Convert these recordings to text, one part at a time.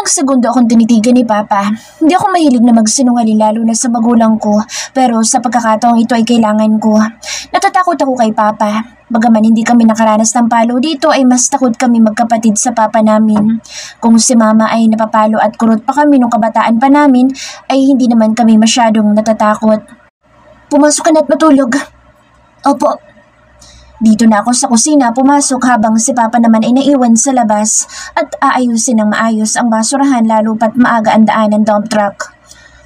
Ilang segundo akong tinitigan ni Papa. Hindi ako mahilig na magsinungaling lalo na sa magulang ko, pero sa pagkakataong ito ay kailangan ko. Natatakot ako kay Papa. Bagaman hindi kami nakaranas ng palo dito ay mas takot kami magkapatid sa Papa namin. Kung si Mama ay napapalo at kurot pa kami nung kabataan pa namin, ay hindi naman kami masyadong natatakot. Pumasok ka na at matulog. Opo. Dito na ako sa kusina pumasok habang si Papa naman ay naiwan sa labas at aayusin ng maayos ang basurahan lalo pat maaga ang daan ng dump truck.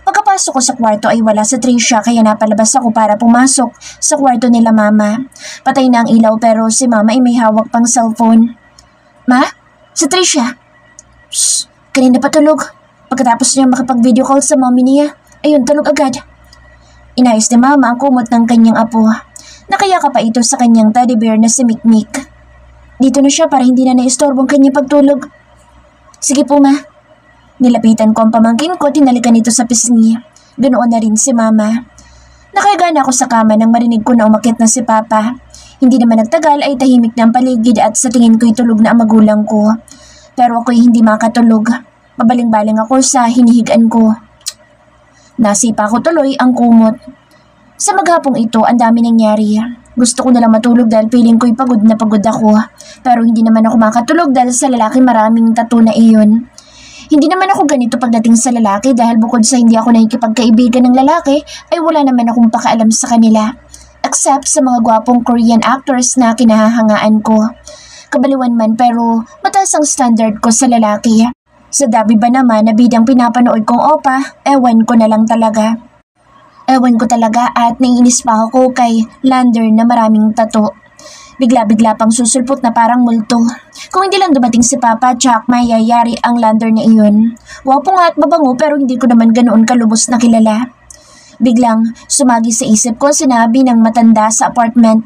Pagkapasok ko sa kwarto ay wala si Tricia kaya napalabas ako para pumasok sa kwarto nila Mama. Patay na ang ilaw pero si Mama ay may hawak pang cellphone. Ma? Si Tricia? Shh! Kanina pa tulog. Pagkatapos niya makipag-video call sa mommy niya, ayun tulog agad. Inayos ni Mama ang kumot ng kanyang apo. Nakayaka pa ito sa kanyang teddy bear na si Mikmik. Dito na siya para hindi na naistorbong kanyang pagtulog. Sige po ma. Nilapitan ko ang pamangkin ko, tinalikan ito sa pisngi. Ganoon na rin si Mama. Nakahiga na ako sa kama nang marinig ko na umakyat na si Papa. Hindi naman nagtagal ay tahimik na ang paligid at sa tingin ko'y tulog na ang magulang ko. Pero ako'y hindi makatulog. Mabaling-baling ako sa hinihigaan ko. Nasipa ko tuloy ang kumot. Sa maghapong ito, ang dami nangyari. Gusto ko nalang matulog dahil feeling ko'y pagod na pagod ako. Pero hindi naman ako makatulog dahil sa lalaki maraming tattoo na iyon. Hindi naman ako ganito pagdating sa lalaki dahil bukod sa hindi ako nakikipagkaibigan ng lalaki, ay wala naman akong pakaalam sa kanila. Except sa mga gwapong Korean actors na kinahahangaan ko. Kabaliwan man pero mataas ang standard ko sa lalaki. Sa Dabi ba naman na bidang pinapanood kong opa, ewan ko na lang talaga. Ewan ko talaga at naiinis pa ako kay Lander na maraming tato. Bigla-bigla pang susulpot na parang multo. Kung hindi lang dumating si Papa, tsak mayayari ang Lander na iyon. Wapo nga at mabango pero hindi ko naman ganoon kalubos na kilala. Biglang sumagi sa isip ko sinabi ng matanda sa apartment.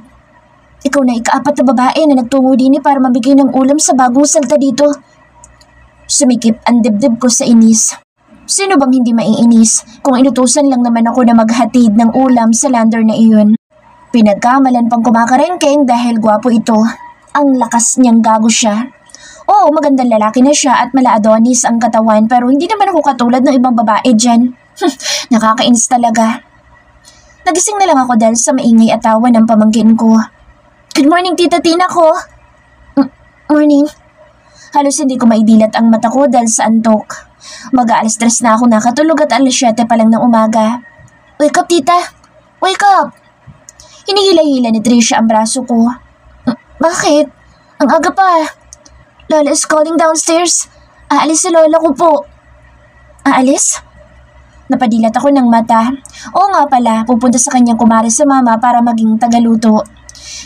Ikaw na ikaapat na babae na nagtungo din para mabigay ng ulam sa bagong salta dito. Sumikip ang dibdib ko sa inis. Sino bang hindi maiinis kung inutusan lang naman ako na maghatid ng ulam sa Lander na iyon? Pinagkamalan pang kumakarengkeng dahil gwapo ito. Ang lakas niyang gago siya. Oo, magandang lalaki na siya at mala-adonis ang katawan pero hindi naman ako katulad ng ibang babae dyan. Nakakainis talaga. Nagising na lang ako dahil sa maingay at tawa ng pamangkin ko. Good morning, Tita Tina ko. Morning. Halos hindi ko maidilat ang mata ko dahil sa antok. Mag-aalas 3 na ako nakatulog at alas 7 pa lang ng umaga. Wake up, tita! Wake up! Hinihila-hila ni Tricia ang braso ko. Bakit? Ang aga pa. Lola is calling downstairs. Aalis si Lola ko po. Aalis? Napadilat ako ng mata. Oo nga pala, pupunta sa kanyang kumare sa Mama para maging tagaluto.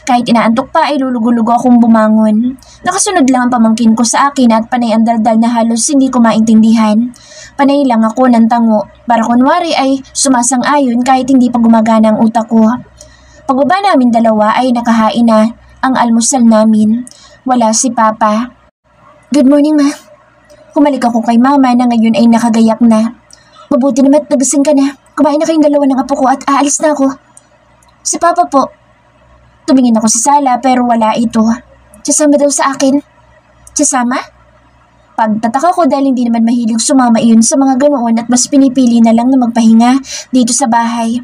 Kahit inaantok pa ay lulugo-lugo akong bumangon. Nakasunod lang ang pamangkin ko sa akin at panay ang daldal na halos hindi ko maintindihan. Panay lang ako ng tango para kunwari ay sumasang-ayon kahit hindi pa gumagana ang utak ko. Pagbaba namin dalawa ay nakahain na ang almusal namin. Wala si Papa. Good morning, Ma. Humalik ako kay Mama na ngayon ay nakagayak na. Mabuti naman at nagising ka na. Kumain na kayong dalawa ng apo ko at aalis na ako. Si Papa po. Tumingin ako sa sala pero wala ito. Sasama daw sa akin. Sasama? Pagtataka ko dahil hindi naman mahilig sumama iyon sa mga ganoon at mas pinipili na lang na magpahinga dito sa bahay.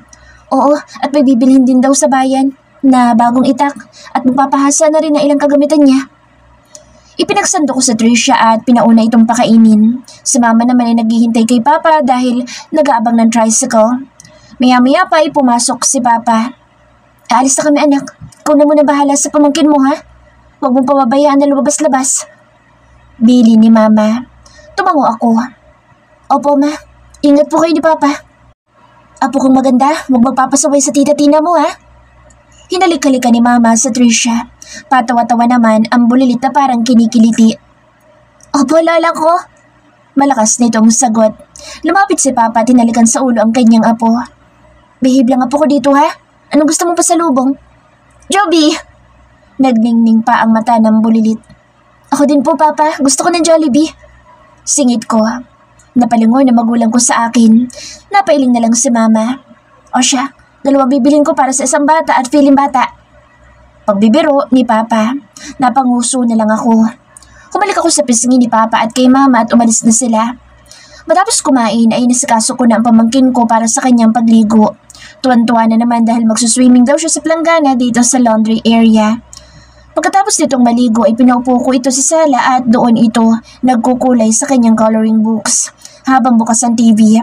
Oo, at may bibilhin din daw sa bayan na bagong itak at magpapahasa na rin na ilang kagamitan niya. Ipinagsando ko sa Tricia at pinauna itong pakainin. Si Mama naman ay naghihintay kay Papa dahil nag-aabang ng tricycle. Maya-maya pa ay pumasok si Papa. Aalis na kami anak. Ikaw na muna bahala sa pamangkin mo ha. Huwag mong pababayaan na lumabas-labas. Bili ni Mama. Tumango ako. Opo ma, ingat po kayo ni Papa. Apo kong maganda, huwag magpapasaway sa tita Tina mo ha. Hinalik-halika ni Mama sa Tricia. Patawa-tawa naman ang bulilit na parang kinikiliti. Opo lola ko. Malakas nitong sagot. Lumapit si Papa at tinalikan sa ulo ang kanyang apo. Behave lang apo ko dito ha. Anong gusto mong pasalubong? Joby! Nagningning pa ang mata ng bulilit. Ako din po, Papa. Gusto ko ng Jollibee. Singit ko. Napalingon na magulang ko sa akin. Napailing na lang si Mama. O siya, dalawa bibilin ko para sa isang bata at feeling bata. Pagbibiro ni Papa, napanguso na lang ako. Humalik ako sa pisngi ni Papa at kay Mama at umalis na sila. Matapos kumain ay nasikaso ko na ang pamangkin ko para sa kanyang pagligo. Tuwan-tuwa na naman dahil magsuswimming daw siya sa planggana dito sa laundry area. Pagkatapos nitong maligo ay pinaupo ko ito sa sala at doon ito nagkukulay sa kanyang coloring books habang bukas ang TV.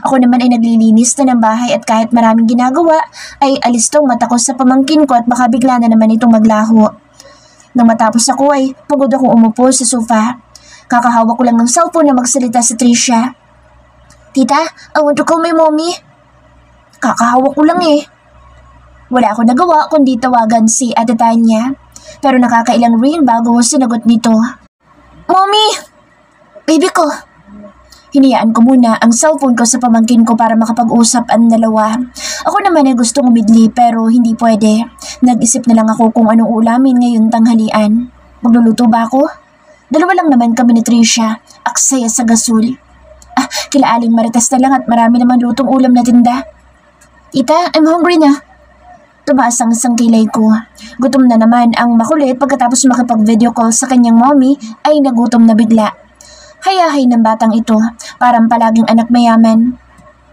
Ako naman ay naglilinis na ng bahay at kahit maraming ginagawa ay alis tong mata ko sa pamangkin ko at baka bigla na naman itong maglaho. Nang matapos ako ay pagod akong umupo sa sofa. Kakahawak ko lang ng cellphone na magsalita sa Trisha. Tita, I want to call my mommy. Kakahawak ko lang eh. Wala akong nagawa kundi tawagan si Ate Tanya. Pero nakakailang ring bago sinagot nito. Mommy! Baby ko! Hiniyaan ko muna ang cellphone ko sa pamangkin ko para makapag-usap ang dalawa. Ako naman ay gustong umidli pero hindi pwede. Nag-isip na lang ako kung anong ulamin ngayon tanghalian. Magluluto ba ako? Dalawa lang naman kami ni Trisha. Aksaya sa gasol. Kila Aling Marites na lang at marami naman lutong ulam na tinda. Tita, I'm hungry na. Tumaas ang isang kilay ko. Gutom na naman ang makulit pagkatapos makipag-video call sa kanyang mommy ay nagutom na bigla. Hayahay ng batang ito, parang palaging anak mayaman.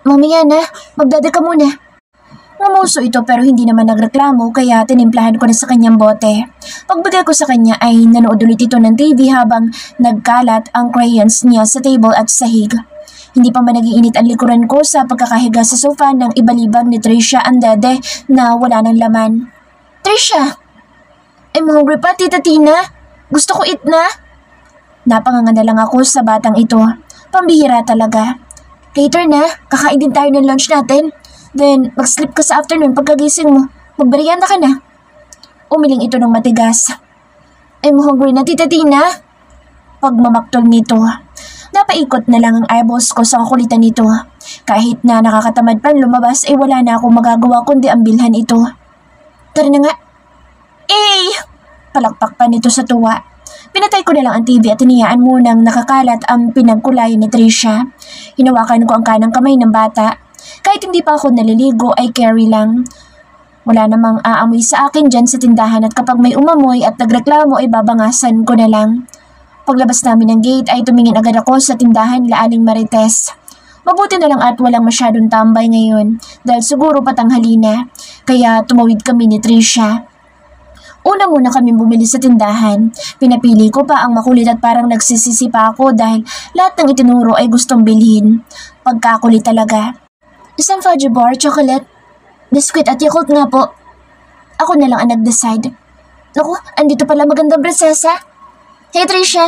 Mami Yana, magdada ka muna. Ngumuso ito pero hindi naman nagreklamo kaya tinimplahan ko na sa kanyang bote. Pagbigay ko sa kanya ay nanood ulit ito ng TV habang nagkalat ang crayons niya sa table at sahig. Hindi pa man nag-iinit ang likuran ko sa pagkakahiga sa sofa nang ibalibag ni Trisha ang dede na wala ng laman. Trisha! I'm hungry pa, Tita Tina. Gusto ko eat na. Napanganga na lang ako sa batang ito. Pambihira talaga. Later na, kakain din tayo ng lunch natin. Then, mag-sleep ka sa afternoon pagkagising mo. Magmerienda ka na. Umiling ito ng matigas. I'm hungry na, Tita Tina. Pagmamaktol nito. Napaikot na lang ang eyeballs ko sa kakulitan nito. Kahit na nakakatamad pa lumabas ay wala na akong magagawa kundi ang bilhan ito. Tara na nga. Palakpak pa nito sa tuwa. Pinatay ko na lang ang TV at hiniyaan munang nakakalat ang pinagkulayan ni Trisha. Hinawakan ko ang kanang kamay ng bata. Kahit hindi pa ako naliligo ay carry lang. Wala namang aamoy sa akin dyan sa tindahan at kapag may umamoy at nagreklamo ay babangasan ko na lang. Paglabas namin ng gate ay tumingin agad ako sa tindahan nila Aling Marites. Mabuti na lang at walang masyadong tambay ngayon dahil siguro patanghali na. Kaya tumawid kami ni Trisha. Una muna kami bumili sa tindahan. Pinapili ko pa ang makulit at parang nagsisisi pa ako dahil lahat ng itinuro ay gustong bilhin. Pagkakulit talaga. Isang fudge bar, chocolate, biskuit at Yakult nga po. Ako na lang ang nag-decide. Naku, andito pala magandang prinsesa. Hey Trisha!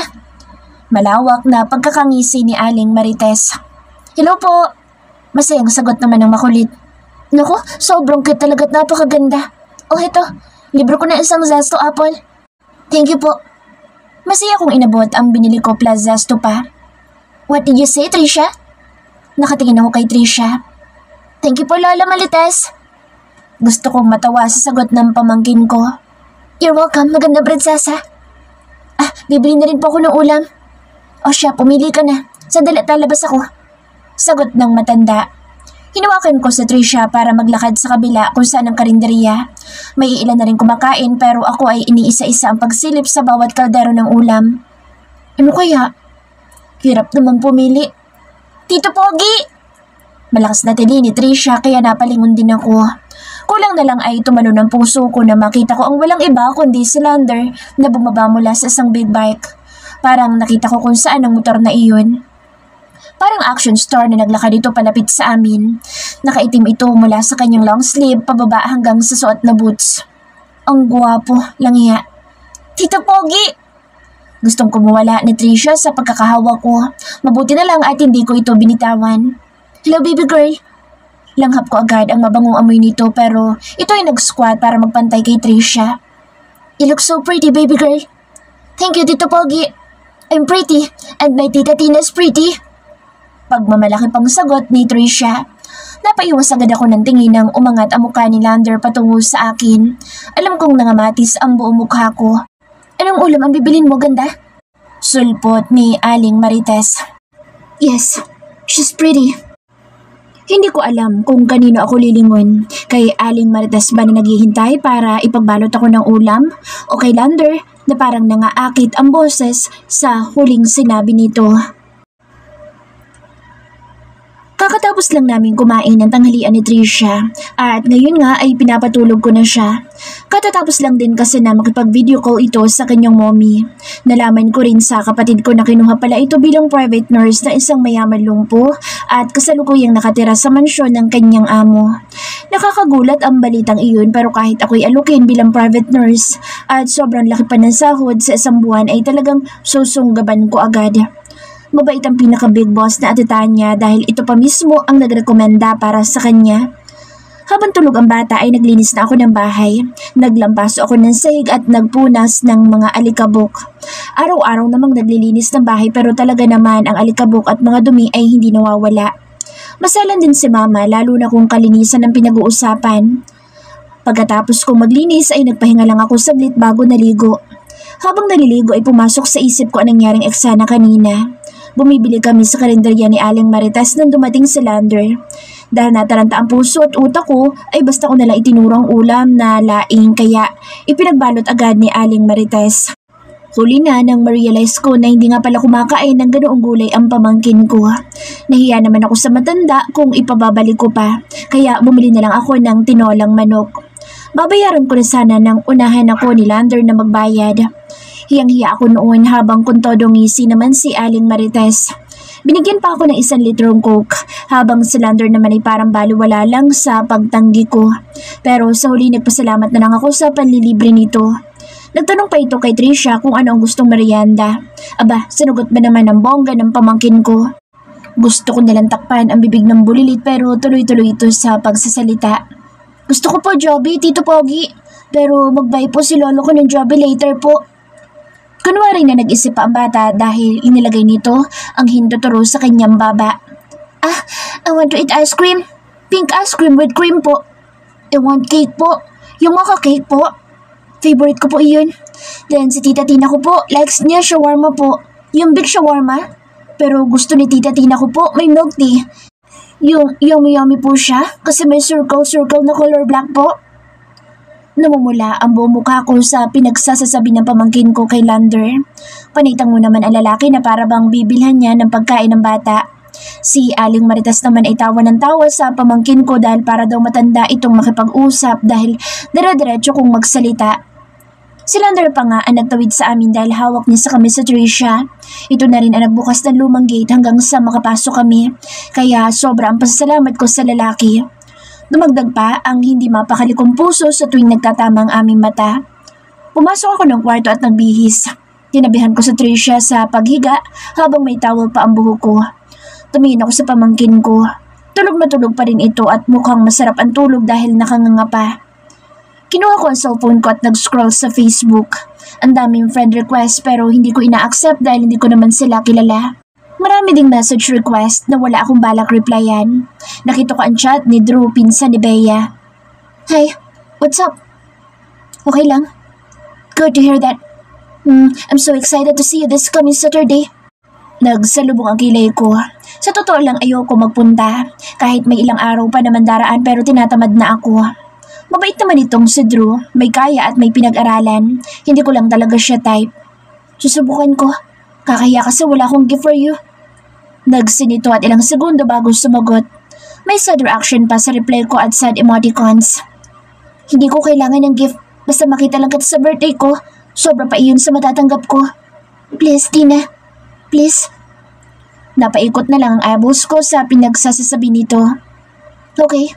Malawak na pagkakangisi ni Aling Marites. Hello po! Masayang sagot naman ng makulit. Naku, sobrang cute talaga at napakaganda. Oh, heto. Libro ko na isang Zesto apple. Thank you po. Masaya kong inabot ang binili ko plus Zesto pa. What did you say, Trisha? Nakatingin ako kay Trisha. Thank you po, Lola Marites. Gusto kong matawa sa sagot ng pamangkin ko. You're welcome, magandang prinsesa. Bibili na rin po ako ng ulam. O siya, pumili ka na. Sandali at lalabas ako. Sagot ng matanda. Hinawakan ko sa Trisha para maglakad sa kabila kung saan ang karinderya. May ilan na rin kumakain pero ako ay iniisa-isa ang pagsilip sa bawat kaldero ng ulam. Ano kaya? Hirap naman pumili. Tito Pogi! Malakas na tili ni Trisha kaya napalingon din ako. Kulang na lang ay tumalo ng puso ko na makita ko ang walang iba kundi si Lander na bumaba mula sa isang big bike. Parang nakita ko kung saan ang motor na iyon. Parang action star na naglakad ito palapit sa amin. Nakaitim ito mula sa kanyang long sleeve pababa hanggang sa suot na boots. Ang gwapo, langya. Tito Pogi! Gustong kumuwala ni Trisha sa pagkakahawa ko. Mabuti na lang at hindi ko ito binitawan. Hello baby girl! Langhap ko agad ang mabangong amoy nito pero ito ay nag-squat para magpantay kay Trisha. You look so pretty baby girl. Thank you Tito Pogi. I'm pretty and my Tita Tina's pretty. Pagmamalaki pang sagot ni Trisha. Napaiwas agad ako ng tingin nang umangat ang mukha ni Lander patungo sa akin. Alam kong nangamatis ang buong mukha ko. Anong ulam ang bibilin mo, ganda? Sulpot ni Aling Marites. Yes, she's pretty. Hindi ko alam kung kanino ako lilingon. Kay Aling Marites ba na naghihintay para ipagbalot ako ng ulam? O kay Lander na parang nangaakit ang boses sa huling sinabi nito? Kakatapos lang namin kumain ng tanghalian ni Trisha at ngayon nga ay pinapatulog ko na siya. Katatapos lang din kasi na makipag-video call ito sa kanyang mommy. Nalaman ko rin sa kapatid ko na kinuha pala ito bilang private nurse na isang mayaman lumpo at kasalukuyang nakatira sa mansyon ng kanyang amo. Nakakagulat ang balitang iyon pero kahit ako'y alukin bilang private nurse at sobrang laki pa ng sahod sa isang buwan ay talagang susunggaban ko agad. Mabait ang pinaka-big boss na atita niya dahil ito pa mismo ang nagrekomenda para sa kanya. Habang tulog ang bata ay naglinis na ako ng bahay. Naglampaso ako ng sahig at nagpunas ng mga alikabok. Araw-araw namang naglilinis ng bahay pero talaga naman ang alikabok at mga dumi ay hindi nawawala. Masalan din si mama lalo na kung kalinisan ang pinag-uusapan. Pagkatapos kong maglinis ay nagpahinga lang ako saglit bago naligo. Habang naliligo ay pumasok sa isip ko ang nangyaring eksena kanina. Bumibili kami sa karinderya ni Aling Marites nang dumating si Lander. Dahil nataranta ang puso at utak ko ay basta ko nalang itinurang ulam na laing kaya ipinagbalot agad ni Aling Marites. Huli na nang ma-realize ko na hindi nga pala kumakain ng ganoong gulay ang pamangkin ko. Nahiya naman ako sa matanda kung ipababalik ko pa kaya bumili na lang ako ng tinolang manok. Babayaran ko na sana nang unahan ako ni Lander na magbayad. Hiyang-hiya ako noon habang kuntodong ngisi naman si Aling Marites. Binigyan pa ako ng 1 litrong coke habang si Lander naman ay parang baliwala lang sa pagtanggi ko. Pero sa huli nagpasalamat na lang ako sa panlilibre nito. Nagtanong pa ito kay Trisha kung ano ang gustong merienda. Aba, sinugot ba naman ng bongga ng pamangkin ko? Gusto ko nalang takpan ang bibig ng bulilit pero tuloy-tuloy ito sa pagsasalita. Gusto ko po Joby, Tito Pogi. Pero magbay po si lolo ko ng Joby later po. Kunwari na nag-isip pa ang bata dahil inilagay nito ang hindoturo sa kanyang baba. I want to eat ice cream. Pink ice cream with cream po. I want cake po. Yung mocha cake po. Favorite ko po iyon. Then si Tita Tina ko po, likes niya shawarma po. Yung big shawarma. Pero gusto ni Tita Tina ko po, may milk tea. Yung yummy po siya kasi may circle na color black po. Namumula ang buong mukha ko sa pinagsasasabi ng pamangkin ko kay Lander. Panitang mo naman ang lalaki na para bang bibilhan niya ng pagkain ng bata. Si Aling Marites naman ay tawa ng tawa sa pamangkin ko dahil para daw matanda itong makipag-usap dahil dire-diretso kong magsalita. Si Lander pa nga ang nagtawid sa amin dahil hawak niya sa kami sa Trisha. Ito na rin ang nagbukas ng lumang gate hanggang sa makapasok kami. Kaya sobra ang pasasalamat ko sa lalaki. Dumagdag pa ang hindi mapakalikong puso sa tuwing nagtatama ang aming mata. Pumasok ako ng kwarto at nagbihis. Tinabihan ko sa Trisha sa paghiga habang may towel pa ang buhok ko. Tumingin ako sa pamangkin ko. Tulog na tulog pa rin ito at mukhang masarap ang tulog dahil nakanganga pa. Kinuha ko ang cellphone ko at nag-scroll sa Facebook. Ang daming friend request pero hindi ko ina-accept dahil hindi ko naman sila kilala. Marami ding message request na wala akong balak replyan. Nakita ko ang chat ni Drew, pinsan ni Bea. Hey, what's up? Okay lang? Good to hear that. I'm so excited to see you this coming Saturday. Nagsalubong ang kilay ko. Sa totoo lang ayoko magpunta. Kahit may ilang araw pa naman daraan pero tinatamad na ako. Mabait naman itong si Drew. May kaya at may pinag-aralan. Hindi ko lang talaga siya type. Susubukan ko. Kakaya kasi wala akong gift for you. Nagsinito at ilang segundo bago sumagot. May sad reaction pa sa reply ko at sad emoticons. Hindi ko kailangan ng gift. Basta makita lang kita sa birthday ko. Sobra pa iyon sa matatanggap ko. Please, Tina. Please. Napaikot na lang ang eyeballs ko sa pinagsasasabi nito. Okay.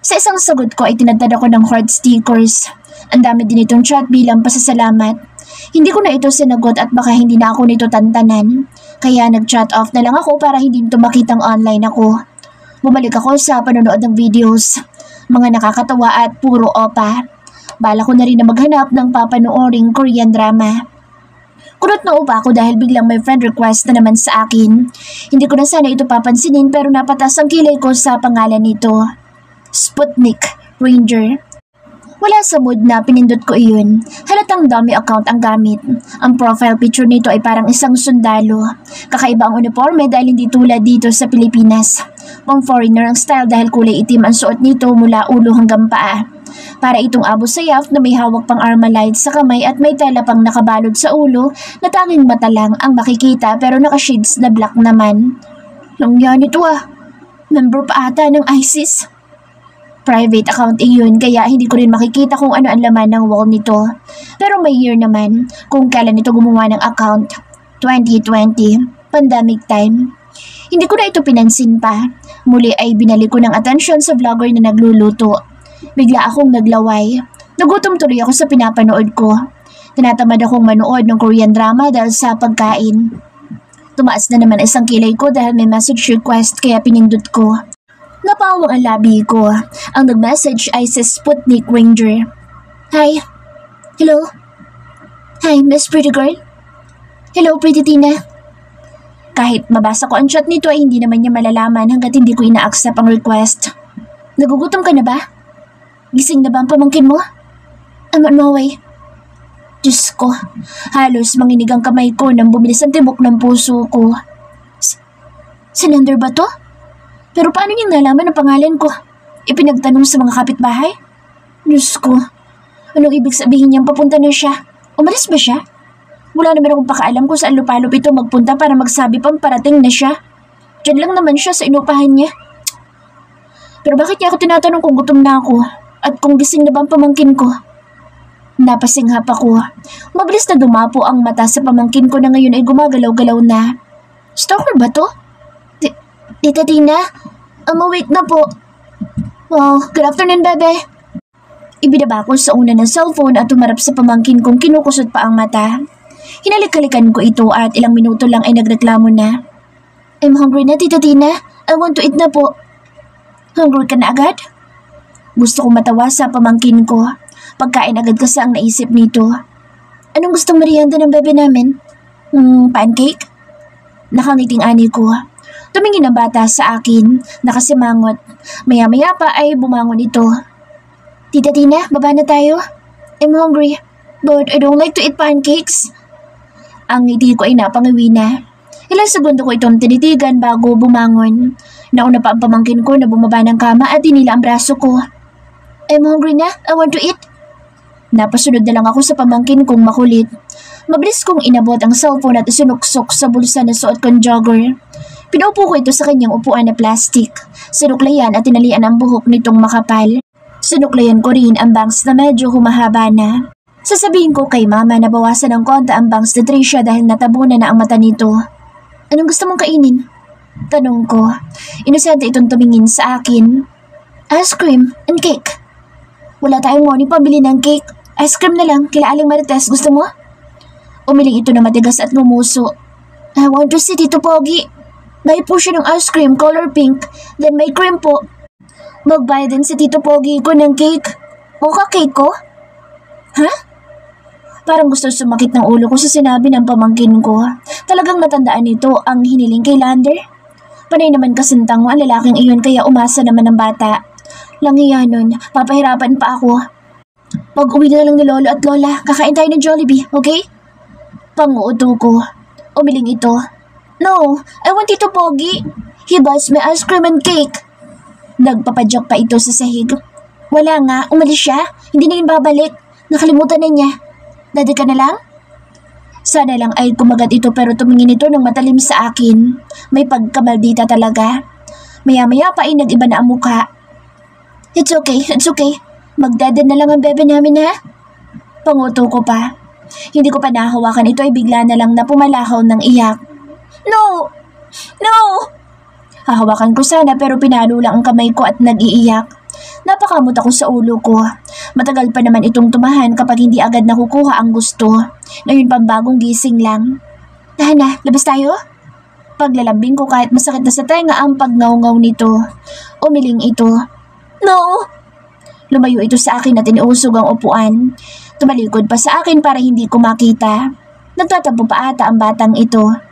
Sa isang sagot ko ay tinadtad ako ng heart stickers. Ang dami din itong chat bilang pasasalamat. Hindi ko na ito sinagot at baka hindi na ako nito tantanan. Kaya nag-chat off na lang ako para hindi nito makitang online ako. Bumalik ako sa panonood ng videos. Mga nakakatawa at puro opa. Bala ko na rin na maghanap ng papanooring Korean drama. Kunot na upa ako dahil biglang may friend request na naman sa akin. Hindi ko na sana ito papansinin pero napatas ang kilay ko sa pangalan nito. Sputnik Ranger. Wala sa mood na pinindot ko iyon. Halatang dummy account ang gamit. Ang profile picture nito ay parang isang sundalo. Kakaiba ang uniforme dahil hindi tulad dito sa Pilipinas. Pang foreigner ang style dahil kulay itim ang suot nito mula ulo hanggang paa. Para itong Abu Sayyaf na may hawak pang Armalite sa kamay at may tela pang nakabalot sa ulo na tanging mata lang ang makikita pero naka-shades na black naman. Langyan ito ah. Member pa ata ng ISIS. Private account iyon kaya hindi ko rin makikita kung ano ang laman ng wall nito. Pero may year naman kung kailan ito gumawa ng account. 2020, pandemic time. Hindi ko na ito pinansin pa. Muli ay binalik ko ng atensyon sa vlogger na nagluluto. Bigla akong naglaway. Nagutom tuloy ako sa pinapanood ko. Tinatamad akong manood ng Korean drama dahil sa pagkain. Tumaas na naman isang kilay ko dahil may message request kaya pinindot ko. Napawang ang labi ko. Ang nag-message ay si Sputnik Ranger. Hi. Hello. Hi, Miss Pretty Girl. Hello, Pretty Tina. Kahit mabasa ko ang chat nito ay hindi naman niya malalaman hanggat hindi ko ina-accept ang request. Nagugutom ka na ba? Gising na ba ang pamangkin mo? I'm on my way. Diyos ko, halos manginig ang kamay ko nang bumilis ang tibok ng puso ko. Sinander ba to? Pero paano niyang nalaman ang pangalan ko? Ipinagtanong sa mga kapitbahay? Diyos ko, anong ibig sabihin niyang papunta na siya? Umalis ba siya? Wala naman akong pakaalam kung saan lupalop ito magpunta para magsabi pang parating na siya. Diyan lang naman siya sa inupahan niya. Pero bakit niya ako tinatanong kung gutom na ako at kung gising na ba ang pamangkin ko? Napasinghap ako. Mabilis na dumapo ang mata sa pamangkin ko na ngayon ay gumagalaw-galaw na. Stalker ba to? Tita Tina, I'm awake na po. Oh, good afternoon, bebe. Ibinaba ko sa una ng cellphone at tumarap sa pamangkin kong kinukusot pa ang mata. Hinalik-halikan ko ito at ilang minuto lang ay nagreklamo na. I'm hungry na, Tita Tina. I want to eat na po. Hungry ka na agad? Gusto kong matawa sa pamangkin ko. Pagkain agad kasi ang naisip nito. Anong gustong merienda ng bebe namin? Pancake? Nakangiting ani ko. Tumingin ang bata sa akin, nakasimangot. Maya-maya pa ay bumangon ito. Tita Tina, baba na tayo. I'm hungry, but I don't like to eat pancakes. Ang ngiti ko ay napangiwi na. Ilang segundo ko itong tinitigan bago bumangon. Nauna pa ang pamangkin ko na bumaba ng kama at tinila ang braso ko. I'm hungry na, I want to eat. Napasunod na lang ako sa pamangkin kong makulit. Mabilis kong inabot ang cellphone at sinuksok sa bulsa na suot kong jogger. Pinaupo ko ito sa kanyang upuan na plastic. Sinuklayan at tinalian ang buhok nitong makapal. Sinuklayan ko rin ang bangs na medyo humahaba na. Sasabihin ko kay mama na bawasan ng konta ang bangs ni Tricia dahil natabunan na ang mata nito. Anong gusto mong kainin? Tanong ko. Inosente itong tumingin sa akin. Ice cream and cake. Wala tayong money pabili ng cake. Ice cream na lang, kila Aling Marites, gusto mo? Umiling ito na matigas at ngumuso. I want to see Tito Pogi. Buy po siya ng ice cream, color pink, then may cream po. Magbayad din si Tito Pogi ko ng cake. Mocha cake ko? Ha? Parang gusto sumakit ng ulo ko sa sinabi ng pamangkin ko. Talagang natandaan nito ang hiniling kay Lander. Panay naman kasintang ang lalaking iyon kaya umasa naman ng bata. Langiya nun, papahirapan pa ako. Pag-uwi na lang ni Lolo at Lola, kakain tayo ng Jollibee, okay? Panguuto ko. Umiling ito. No, I want Tito Pogi. He buys me ice cream and cake. Nagpapadyak pa ito sa sahig. Wala nga, umalis siya. Hindi na yun babalik. Nakalimutan na niya. Dati ka na lang? Sana lang ay kumagat ito pero tumingin ito ng matalim sa akin. May pagkamaldita talaga. Maya-maya pa ay nag-iba na ang mukha. It's okay. Magdadad na lang ang bebe namin ha? Panguto ko pa. Hindi ko pa nahawakan ito ay bigla na lang na pumalahaw ng iyak. No! Hahawakan ko sana pero pinalo lang ang kamay ko at nag-iiyak. Napakamot ako sa ulo ko. Matagal pa naman itong tumahan kapag hindi agad nakukuha ang gusto. Ngayon pambagong gising lang. Tahan na, labas tayo? Paglalambing ko kahit masakit na sa tenga ang pagngaw-ngaw nito. Umiling ito. No! Lumayo ito sa akin at iniusog ang upuan. Tumalikod pa sa akin para hindi ko makita. Nagtatampo pa ata ang batang ito.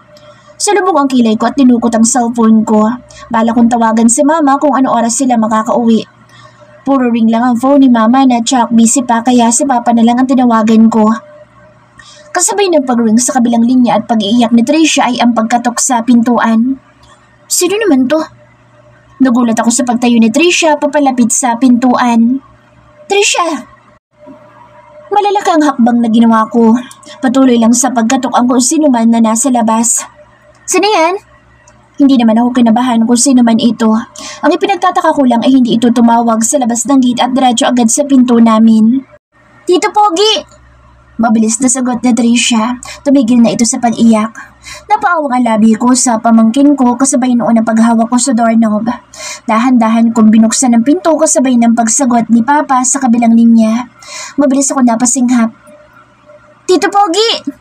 Salubog ang kilay ko at tinukot ang cellphone ko. Bala kong tawagan si mama kung ano oras sila makakauwi. Puro ring lang ang phone ni Mama na tsak busy pa kaya si Papa na lang ang tinawagan ko. Kasabay ng pag-ring sa kabilang linya at pag-iiyak ni Tricia ay ang pagkatok sa pintuan. Sino naman to? Nagulat ako sa pagtayo ni Tricia papalapit sa pintuan. Tricia! Malalaki ang hakbang na ginawa ko. Patuloy lang sa pagkatok ang kung sino man na nasa labas. Sino yan? Hindi naman ako kinabahan kung sino man ito. Ang ipinagtataka ko lang ay hindi ito tumawag sa labas ng gate at diretso agad sa pinto namin. Tito Pogi! Mabilis na sagot na Tricia. Tumigil na ito sa pag-iyak. Napaawang ang labi ko sa pamangkin ko kasabay noon ang paghawak ko sa doorknob. Dahan-dahan kong binuksan ang pinto kasabay ng pagsagot ni Papa sa kabilang linya. Mabilis ako napasinghap. Tito Pogi!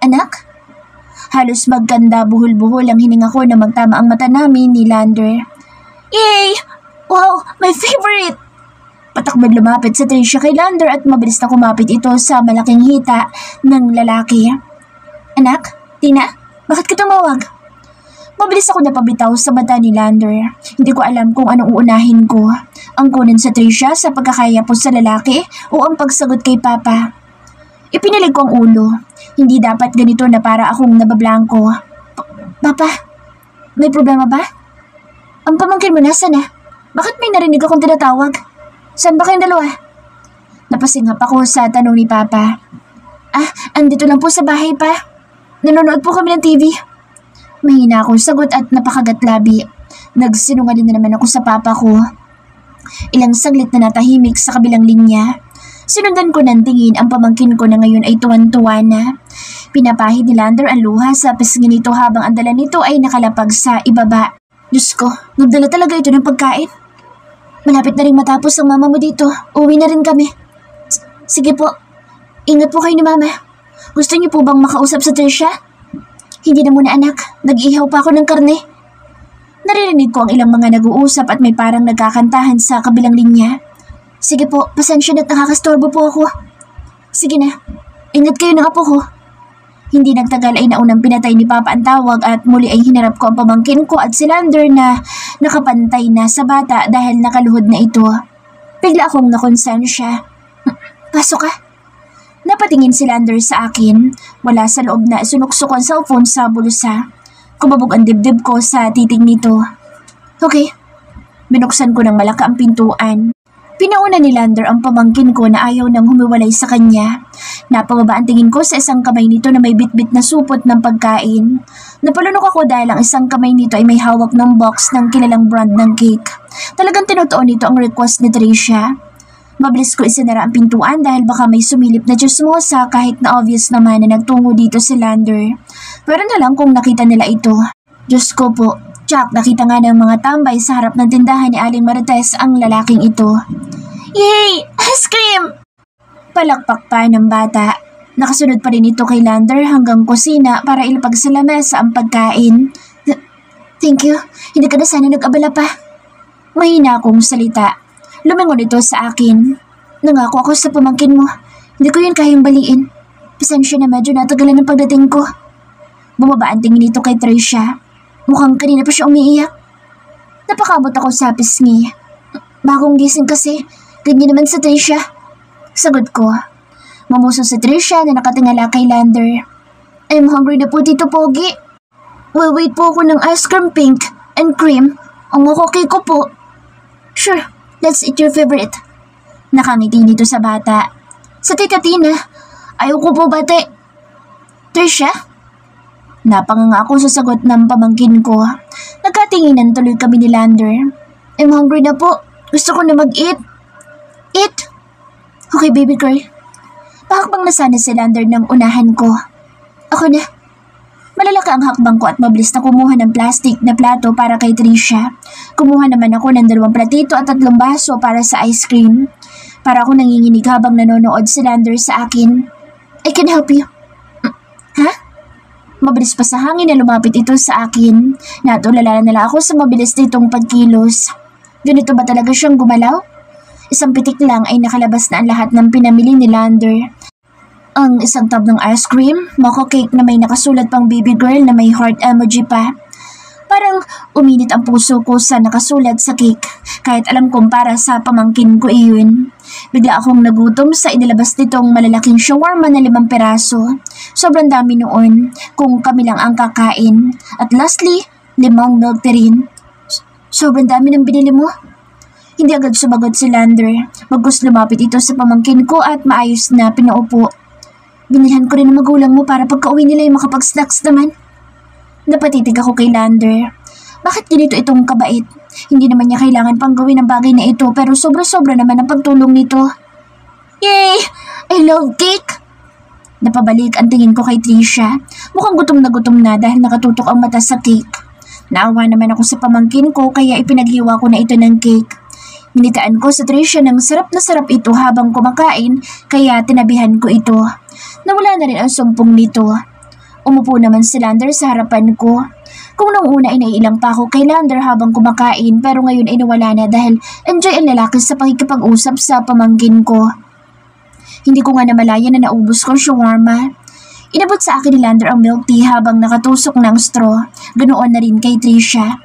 Anak? Halos magkanda buhol-buhol ang hininga ko na magtama ang mata namin ni Lander. Yay! Wow! My favorite! Patakbod lumapit sa Tricia kay Lander at mabilis na kumapit ito sa malaking hita ng lalaki. Anak? Tina? Bakit ka tumawag? Mabilis ako napabitaw sa mata ni Lander. Hindi ko alam kung anong uunahin ko. Ang kunin sa Tricia sa pagkakaya po sa lalaki o ang pagsagot kay Papa. Ipinalig ko ang ulo. Hindi dapat ganito na para akong nabablangko. Papa, may problema ba? Ang pamangkin mo nasa na? Bakit may narinig akong tinatawag? Saan ba kayong dalawa? Napasinghap ako sa tanong ni Papa. Andito lang po sa bahay pa. Nanonood po kami ng TV. Mahina akong sagot at napakagatlabi. Nagsinungaling na naman ako sa Papa ko. Ilang saglit na natahimik sa kabilang linya. Sinundan ko ng tingin ang pamangkin ko na ngayon ay tuwan-tuwa na. Pinapahid ni Lander ang luha sa pisngi nito habang ang dala nito ay nakalapag sa ibaba. Diyos ko, nagdala talaga ito ng pagkain. Malapit na rin matapos ang mama mo dito. Uwi na rin kami. Sige po. Ingat po kayo ni Mama. Gusto niyo po bang makausap sa Tricia? Hindi na muna anak. Nag-ihaw pa ako ng karne. Naririnig ko ang ilang mga nag-uusap at may parang nagkakantahan sa kabilang linya. Sige po, pasensya na't nakakastorbo po ako. Sige na. Ingat kayo ng apo ko. Hindi nagtagal ay naunang pinatay ni Papa ang tawag at muli ay hinarap ko ang pamangkin ko at si Lander na nakapantay na sa bata dahil nakaluhod na ito. Bigla akong nakonsensya. Pasok ka. Napatingin si Lander sa akin. Wala sa loob na sunuksok ang cellphone sa bulsa. Kumabog ang dibdib ko sa titig nito. Okay. Binuksan ko ng malaka ang pintuan. Pinauna ni Lander ang pamangkin ko na ayaw nang humiwalay sa kanya. Napababa ang tingin ko sa isang kamay nito na may bitbit na supot ng pagkain. Napalunok ako dahil ang isang kamay nito ay may hawak ng box ng kilalang brand ng cake. Talagang tinutuon nito ang request ni Tricia. Mabilis ko isinara ang pintuan dahil baka may sumilip na chismosa kahit na obvious naman na nagtungo dito si Lander. Pero na lang kung nakita nila ito. Diyos ko po. Jack, nakita nga ng mga tambay sa harap ng tindahan ni Aling Marites ang lalaking ito. Yay! Ice cream! Palakpak pa ng bata. Nakasunod pa rin ito kay Lander hanggang kusina para ilapag sa lamesa ang pagkain. Thank you. Hindi ka na sana nag-abala pa. Mahina akong salita. Lumingon ito sa akin. Nangako ako sa pamangkin mo. Hindi ko yun kayang baliin. Pasensya na medyo natagalan ng pagdating ko. Bumaba ang tingin nito kay Tricia. Mukhang kanina pa siya umiiyak. Napakabot ako sa pisngi. Bagong gising kasi, ganyan naman sa Tricia. Sagot ko. Mamuso si Tricia na nakatingala kay Lander. I'm hungry na po, Tito Pogi. Well, wait po ako ng ice cream pink and cream. Ang okay ko po. Sure, let's eat your favorite. Nakangiti nito sa bata. Sa Tita Tina, ayaw ko po bate. Tricia? Napanganga ako sa sagot ng pamangkin ko. Nagkatinginan tuloy kami ni Lander. I'm hungry na po. Gusto ko na mag-eat. Eat? Okay, baby girl. Pakakbang na sana si Lander ng unahan ko. Ako na. Malalaka ang hakbang ko at mabilis na kumuha ng plastic na plato para kay Tricia. Kumuha naman ako ng 2 platito at 3 baso para sa ice cream. Para ako nanginginig habang nanonood si Lander sa akin. I can help you. Ha? Mabilis pa sa hangin na lumapit ito sa akin. Natulala na lang ako sa mabilis nitong pagkilos. Ganito ba talaga siyang gumalaw? Isang pitik lang ay nakalabas na ang lahat ng pinamili ni Lander. Ang isang tub ng ice cream, mocha cake na may nakasulat pang baby girl na may heart emoji pa. Parang uminit ang puso ko sa nakasulat sa cake, kahit alam kong para sa pamangkin ko iyon. Bigla akong nagutom sa inilabas nitong malalaking shawarma na 5 peraso. Sobrang dami noon kung kami lang ang kakain. At lastly, 5 milk tea rin. Sobrang dami ng binili mo? Hindi agad sumagot si Lander. Bagkus lumapit ito sa pamangkin ko at maayos na pinaupo. Binilhan ko rin ng magulang mo para pagka-uwi nila ay makapag-snacks naman. Napatitig ako kay Lander. Bakit ganito itong kabait? Hindi naman niya kailangan pang gawin ang bagay na ito pero sobra-sobra naman ang pagtulong nito. Yay! I love cake! Napabalik ang tingin ko kay Trisha. Mukhang gutom na dahil nakatutok ang mata sa cake. Naawa naman ako sa pamangkin ko kaya ipinaghiwa ko na ito ng cake. Minitaan ko sa Trisha ng sarap na sarap ito habang kumakain kaya tinabihan ko ito. Nawala na rin ang sumpong nito. Umupo naman si Lander sa harapan ko. Kung nung una ay naiilang pa ako kay Lander habang kumakain pero ngayon ay nawala na dahil enjoy ang lalaki sa pakikipag-usap sa pamangkin ko. Hindi ko nga namalayan na naubos ko ang shawarma. Inabot sa akin ni Lander ang milk tea habang nakatusok ng straw. Ganoon na rin kay Trisha.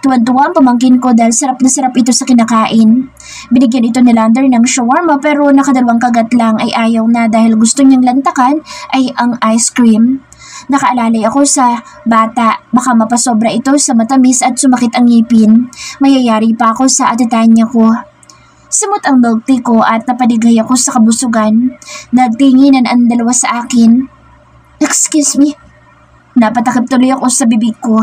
Tuwan-tuwa ang pamangkin ko dahil sarap na sarap ito sa kinakain. Binigyan ito ni Lander ng shawarma pero nakadalawang kagat lang ay ayaw na dahil gusto niyang lantakan ay ang ice cream. Nakaalalay ako sa bata, baka mapasobra ito sa matamis at sumakit ang ngipin. Mayayari pa ako sa atetanya ko. Simot ang milk tea ko at napadigay ako sa kabusugan. Nagtinginan ang dalawa sa akin. Excuse me. Napatakip tuloy ako sa bibig ko.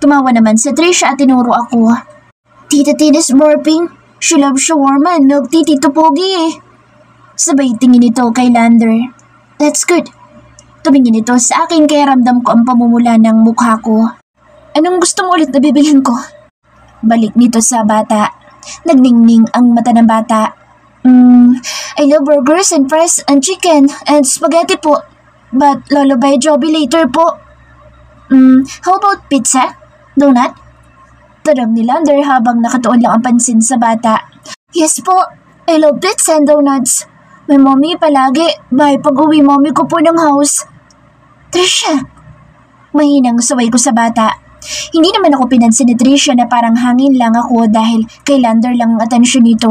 Tumawa naman si Trisha at tinuro ako. Tita Tina's morphing. She loves shawarma and milk tea, Tito Pogi eh. Sabay tingin ito kay Lander. That's good. Tumingin ito sa akin kaya ramdam ko ang pamumula ng mukha ko. Anong gusto mo ulit na bibilhin ko? Balik nito sa bata. Nagningning ang mata ng bata. I love burgers and fries and chicken and spaghetti po. But lolo buy Joby later po. How about pizza? Donut? Tanong ni Lander habang nakatuon lang ang pansin sa bata. Yes po, I love pizza and donuts. My mommy palagi, by pag-uwi mommy ko po ng house. Trisha! Mahinang saway ko sa bata. Hindi naman ako pinansin ni Trisha na parang hangin lang ako dahil kay Lander lang ang atensyon nito.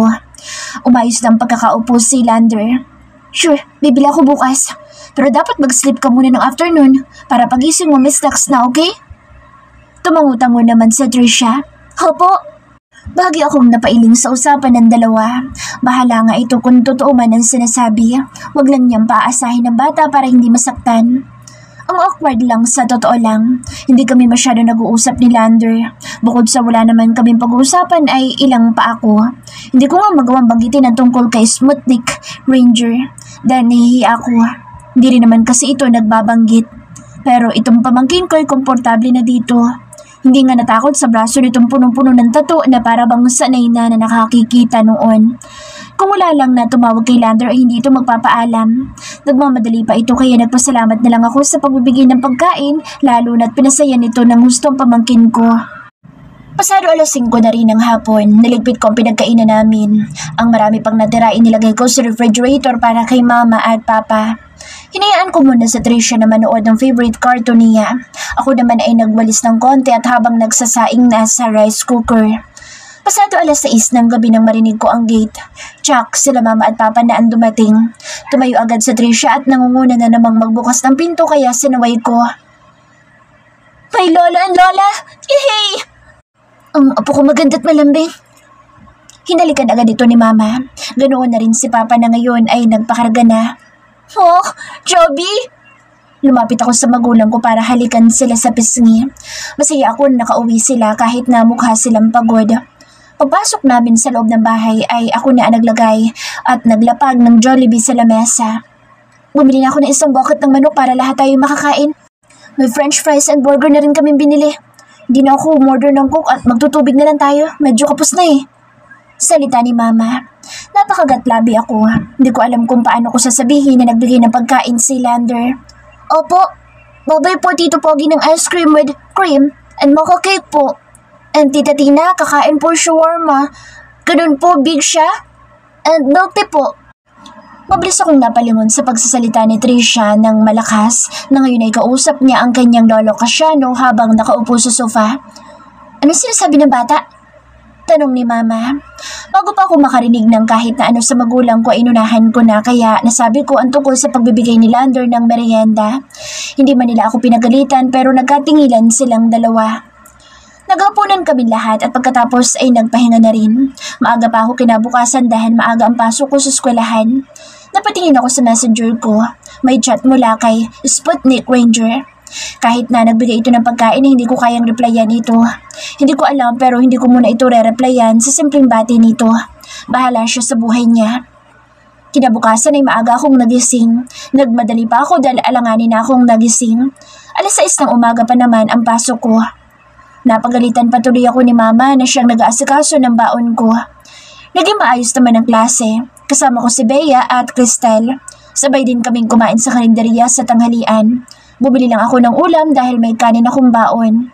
Umayos ng pagkakaupo si Lander. Sure, bibili ako bukas. Pero dapat mag-sleep ka muna ng afternoon para pagising mo may snacks na, okay? Tumangutango naman sa Trisha. Opo. Bahagi akong napailing sa usapan ng dalawa. Bahala nga ito kung totoo man ang sinasabi. Wag lang niyang paasahin ng bata para hindi masaktan. Ang awkward lang sa totoo lang. Hindi kami masyado nag-uusap ni Lander. Bukod sa wala naman kaming pag-uusapan ay ilang pa ako. Hindi ko nga magawang banggitin ang tungkol kay Smutnik Ranger dahil nahihiya ako. Hindi rin naman kasi ito nagbabanggit. Pero itong pamangkin ko ay komportable na dito. Hindi nga natakot sa braso nitong punong-puno ng tattoo na para bang sanay na nakakikita noon. Kung wala lang na tumawag kay Lander ay hindi ito magpapaalam. Nagmamadali pa ito kaya nagpasalamat na lang ako sa pagbibigay ng pagkain lalo na't pinasaya nito ng gustong pamangkin ko. Pasado 5:00 na rin ng hapon, niligpit ko ang pinagkainan namin. Ang marami pang natira inilagay ko sa refrigerator para kay mama at papa. Hinayaan ko muna sa Trisha na manood ng favorite cartoon niya. Ako naman ay nagwalis ng konti at habang nagsasaing na sa rice cooker. Pasado 6:00 ng gabi nang marinig ko ang gate. Tsak, sila mama at papa na ang dumating. Tumayo agad sa Trisha at nangunguna na namang magbukas ng pinto kaya sinaway ko. May lola and lola! Yehey! Ang apo ko maganda't malambing. Hinalikan agad ito ni mama. Ganoon na rin si papa na ngayon ay nagpakarga na. Oh, Joby! Lumapit ako sa magulang ko para halikan sila sa pisngi. Masaya ako na nakauwi sila kahit na mukha silang pagod. Pagpasok namin sa loob ng bahay ay ako na ang naglagay at naglapag ng Jollibee sa lamesa. Bumili na ako ng isang bucket ng manok para lahat tayo makakain. May french fries and burger na rin kaming binili. Hindi na ako umorder ng coke at magtutubig na lang tayo. Medyo kapos na eh. Salita ni mama. Napakagatlabi ako. Hindi ko alam kung paano ko sasabihin na nagbigay ng pagkain si Lander. Opo, babay po Tito Pogi ng ice cream with cream and mocha cake po. And Tita Tina, kakain po shawarma. Ganun po, big siya. And milk tea po. Mabilis akong napalingon sa pagsasalita ni Trisha ng malakas na ngayon ay kausap niya ang kanyang lolo Casiano habang nakaupo sa sofa. Anong sinasabi ng bata? Tanong ni Mama. Bago pa ako makarinig ng kahit na ano sa magulang ko, inunahan ko na kaya nasabi ko ang tungkol sa pagbibigay ni Lander ng merienda. Hindi man nila ako pinagalitan pero nagkatingilan silang dalawa. Naghapunan kami lahat at pagkatapos ay nagpahinga na rin. Maaga pa ako kinabukasan dahil maaga ang pasok ko sa eskwelahan. Napatingin ako sa messenger ko. May chat mula kay Sputnik Ranger. Kahit na nagbigay ito ng pagkain, hindi ko kayang replyan ito. Hindi ko alam pero hindi ko muna ito re-replyan sa simpleng bati nito. Bahala siya sa buhay niya. Kinabukasan ay maaga akong nagising. Nagmadali pa ako dahil alanganin na akong nagising. 6:00 ng umaga pa naman ang pasok ko. Napagalitan patuloy ako ni Mama na siyang nag-aasikaso ng baon ko. Naging maayos naman ang klase. Kasama ko si Bea at Cristel. Sabay din kaming kumain sa karinderya sa tanghalian. Bumili lang ako ng ulam dahil may kanin akong baon.